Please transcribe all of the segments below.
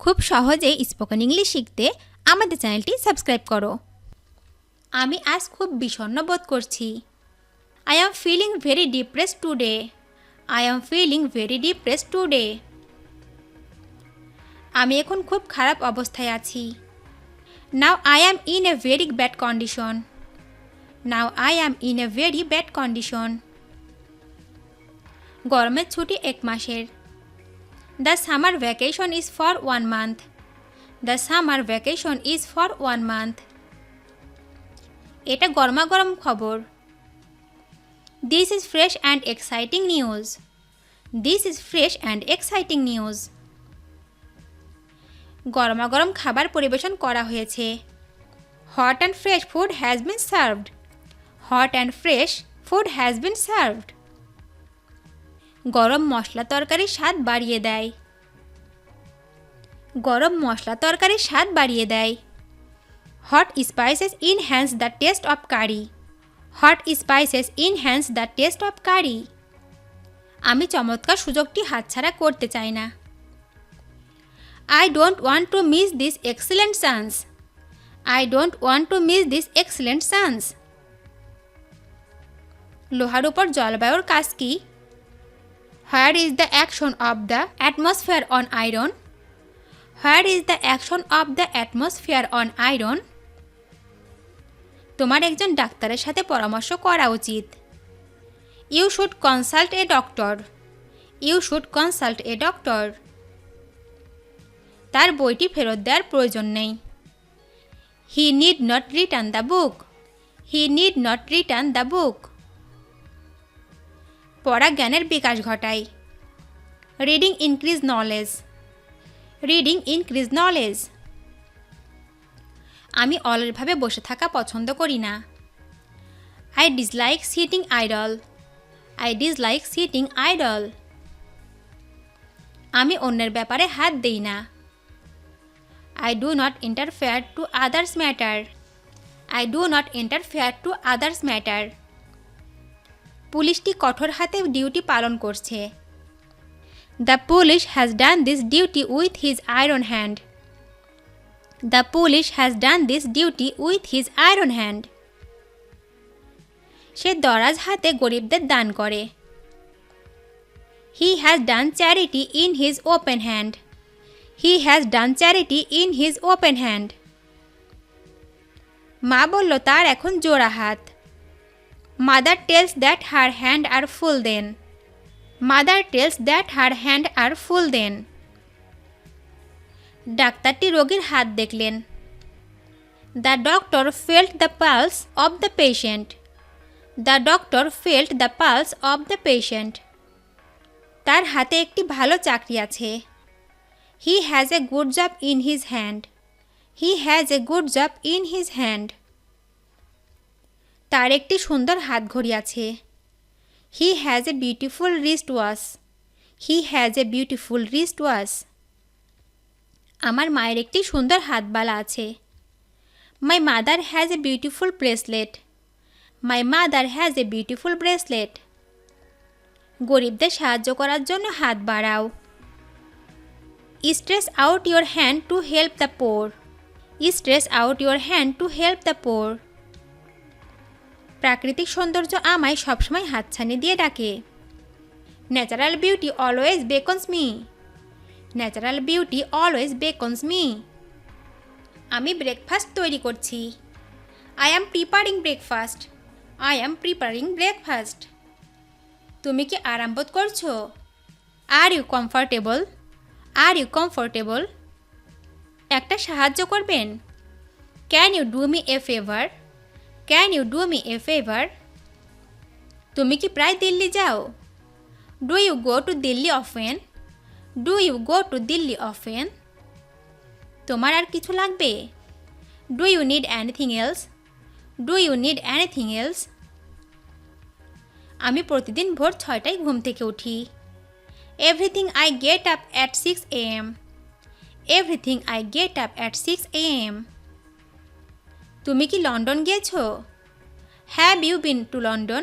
খুব সহজেই spoken English শিখতে আমাদের চ্যানেলটি সাবস্ক্রাইব করো। আমি আজ খুব বিষণ্ণ বোধ করছি। I am feeling very depressed today. I am feeling very depressed today. আমি এখন খুব খারাপ অবস্থায় আছি। Now I am in a very bad condition. Now I am in a very bad condition. গরমের ছুটি 1 মাসের। The summer vacation is for 1 month. The summer vacation is for 1 month. এটা গরমাগরম খবর। This is fresh and exciting news. This is fresh and exciting news. গরমাগরম খাবার পরিবেশন করা হয়েছে। Hot and fresh food has been served. Hot and fresh food has been served. গরম মশলা তরকারির স্বাদ বাড়িয়ে দেয়। গরম মশলা তরকারির স্বাদ বাড়িয়ে দেয়। Hot spices enhance the taste of curry. Hot spices enhance the taste of curry. আমি চমৎকার সুযোগটি হাতছাড়া করতে চাই না। I don't want to miss this excellent chance. I don't want to miss this excellent chance. লোহার উপর জলবায়ুর কাজ কি? Where is the action of the atmosphere on iron? Where is the action of the atmosphere on iron? তোমার একজন ডাক্তারের সাথে পরামর্শ করা উচিত। You should consult a doctor. You should consult a doctor. তার বইটি ফেরত দেওয়ার প্রয়োজন নেই। He need not return the book. He need not return the book. পড়া জ্ঞানের বিকাশ ঘটায়। Reading increase knowledge. Reading increase knowledge. আমি অলসভাবে বসে থাকা পছন্দ করি না। I dislike sitting idle. I dislike sitting idle. আমি অন্যের ব্যাপারে হাত দেই না। I do not interfere to others' matter. I do not interfere to others' matter. পুলিশটি কঠোর হাতে ডিউটি পালন করছে। The police has done this duty with his iron hand. The police has done this duty with his iron hand. সে দরাজ হাতে গরিবদের দান করে। He has done charity in his open hand. He has done charity in his open hand. মা বলল তার এখন জোড়া হাত। Mother tells that her hand are full then. Mother tells that her hand are full then. ডাক্তারটি রোগীর হাত দেখলেন। The doctor felt the pulse of the patient. The doctor felt the pulse of the patient. তার হাতে একটি ভালো চাকরি আছে। He has a good job in his hand. He has a good job in his hand. তার একটি সুন্দর হাতঘড়ি আছে। He has a beautiful wristwatch. He has a beautiful wristwatch. আমার মায়ের একটি সুন্দর হাতবালা আছে। My mother has a beautiful bracelet. My mother has a beautiful bracelet. গরিবদের সাহায্য করার জন্য হাত বাড়াও। Stretch out your hand to help the poor. Stretch out your hand to help the poor. প্রাকৃতিক সৌন্দর্য আমায় সবসময় হাতছানি দিয়ে ডাকে। Natural beauty always beckons me. Natural beauty always beckons me. আমি ব্রেকফাস্ট তৈরি করছি। I am preparing breakfast. I am preparing breakfast. তুমি কি আরাম বোধ করছো? Are you comfortable? Are you comfortable? একটা সাহায্য করবেন? Can you do me a favor? Can you do me a favor? তুমি কি প্রায় দিল্লি যাও? Do you go to Delhi often? Do you go to Delhi often? তোমার আর কিছু লাগবে? Do you need anything else? Do you need anything else? আমি প্রতিদিন ভোর 6টায় ঘুম থেকে উঠি। Everything I get up at 6 a.m. Everything I get up at 6 a.m. তুমি কি লন্ডন গিয়েছো? Have you been to London?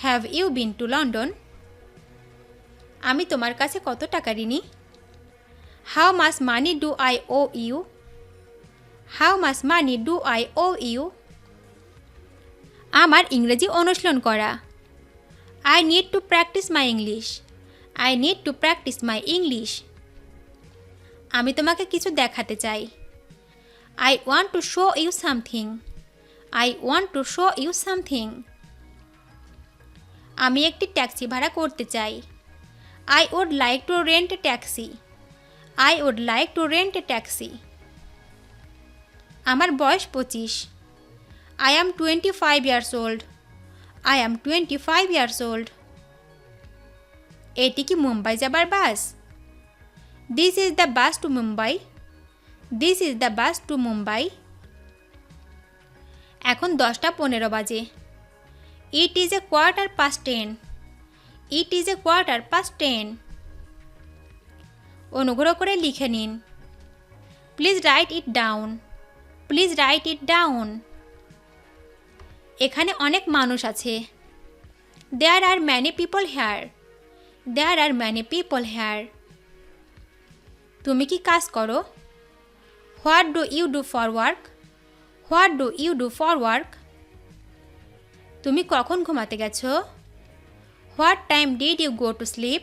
Have you been to London? আমি তোমার কাছে কত টাকা ঋণী? How much money do I owe you? How much money do I owe you? আমার ইংরেজি অনুশীলন করা। I need to practice my English. I need to practice my English. আমি তোমাকে কিছু দেখাতে চাই। I want to show you something. I want to show you something. আমি একটি ট্যাক্সি ভাড়া করতে চাই। I would like to rent a taxi. I would like to rent a taxi. আমার বয়স 25। I am 25 years old. I am 25 years old. এটি কি মুম্বাই যাবার বাস? This is the bus to Mumbai. This is the bus to Mumbai. এখন 10:15 বাজে। It is a 10:15. It is a 10:15. অনুগ্রহ করে লিখে নিন। Please write it down. Please write it down. এখানে অনেক মানুষ আছে। There are many people here. There are many people here. তুমি কি কাজ করো? What do you do for work? What do you do for work? তুমি কখন ঘুমাতে গেছো? What time did you go to sleep?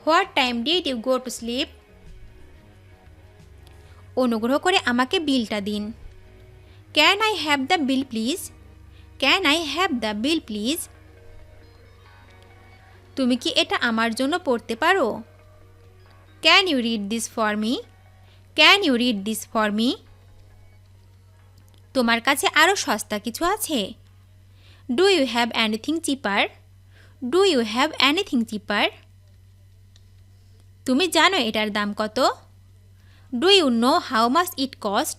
What time did you go to sleep? অনুগ্রহ করে আমাকে বিলটা দিন। Can I have the bill please? Can I have the bill please? তুমি কি এটা আমার জন্য পড়তে পারো? Can you read this for me? Can you read this for me? তোমার কাছে আরো সস্তা কিছু আছে? Do you have anything cheaper? Do you have anything cheaper? তুমি জানো এটার দাম কত? Do you know how much it cost?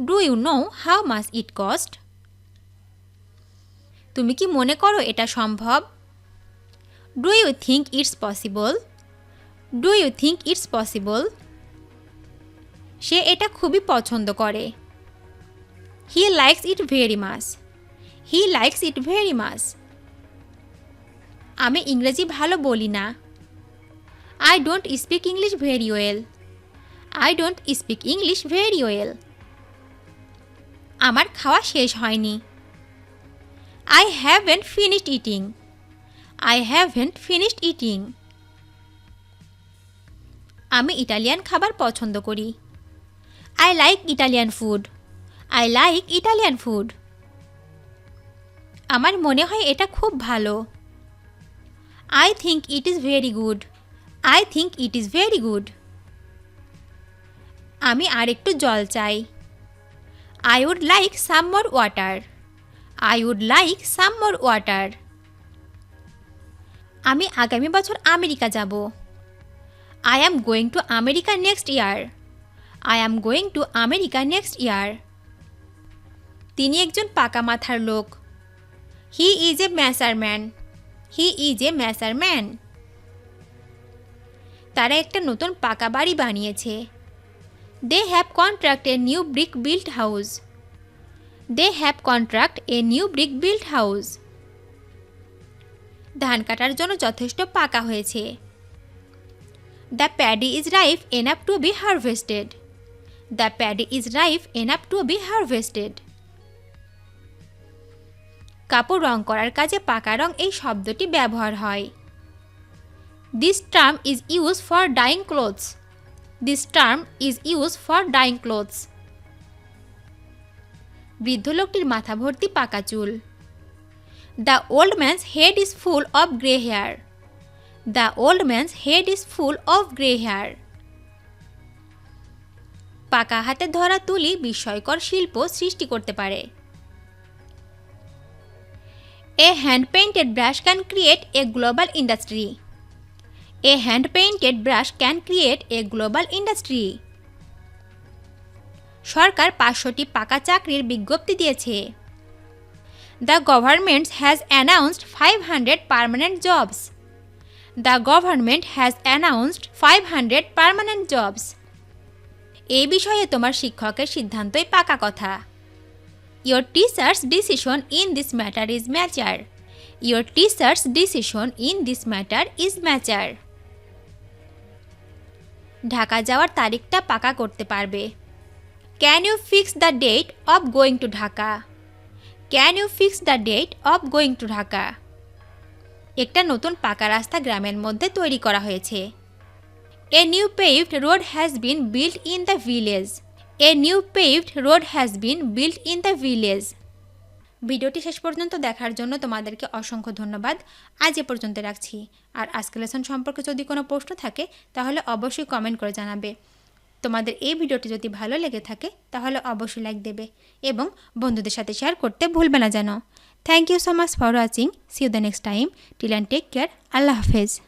Do you know how much it cost? তুমি কি মনে করো এটা সম্ভব? Do you think it's possible? Do you think it's possible? সে এটা খুবই পছন্দ করে। He likes it very much. He likes it very much. আমি ইংরেজি ভালো বলি না। I don't speak English very well. I don't speak English very well. আমার খাওয়া শেষ হয়নি। I haven't finished eating. I haven't finished eating. আমি ইটালিয়ান খাবার পছন্দ করি। I like Italian food. I like Italian food. আমার মনে হয় এটা খুব ভালো। I think it is very good. I think it is very good. আমি আরেকটু জল চাই। I would like some more water. I would like some more water. আমি আগামী বছর আমেরিকা যাব। I am going to America next year. I am going to America next year. তিনি একজন পাকা মাথার লোক। He is a master man. He is a master man. তারা একটা নতুন পাকা বাড়ি বানিয়েছে। They have constructed a new brick built house. They have constructed a new brick built house. ধান কাটার জন্য যথেষ্ট পাকা হয়েছে। The paddy is ripe enough to be harvested. The paddy is ripe enough to be harvested. কাপড় রং করার কাজে পাকা রং এই শব্দটি ব্যবহার হয়। This term is used for dyeing clothes. This term is used for dyeing clothes. বৃদ্ধ লোকটির মাথা ভর্তি পাকা চুল। The old man's head is full of grey hair. The old man's head is full of grey hair. পাকা হাতে ধরা তুলি বিস্ময়কর শিল্প সৃষ্টি করতে পারে। A hand-painted brush can create a global industry. A hand-painted brush can create a global industry. সরকার 500টি পাকা চাকরির বিজ্ঞপ্তি দিয়েছে। The government has announced 500 permanent jobs. The government has announced 500 permanent jobs. এই বিষয়ে তোমার শিক্ষকের সিদ্ধান্তই পাকা কথা। Your teacher's decision in this matter is mature. Your teacher's decision in this matter is mature. Dhaka যাওয়ার তারিখটা পাকা করতে পারবে। Can you fix the date of going to Dhaka? Can you fix the date of going to Dhaka? একটা নতুন পাকা রাস্তা গ্রামের মধ্যে তৈরি করা হয়েছে। A new paved road has been built in the village. A new paved road has been built in the village. ভিডিওটি শেষ পর্যন্ত দেখার জন্য তোমাদেরকে অসংখ্য ধন্যবাদ। আজ এ পর্যন্ত রাখছি। আর আজকের লেসন সম্পর্কে যদি কোনো প্রশ্ন থাকে তাহলে অবশ্যই কমেন্ট করে জানাবে। তোমাদের এই ভিডিওটি যদি ভালো লেগে থাকে তাহলে অবশ্যই লাইক দেবে এবং বন্ধুদের সাথে শেয়ার করতে ভুলবে না যেন। Thank you so much for watching. See you the next time. Till and take care. আল্লাহ হাফেজ।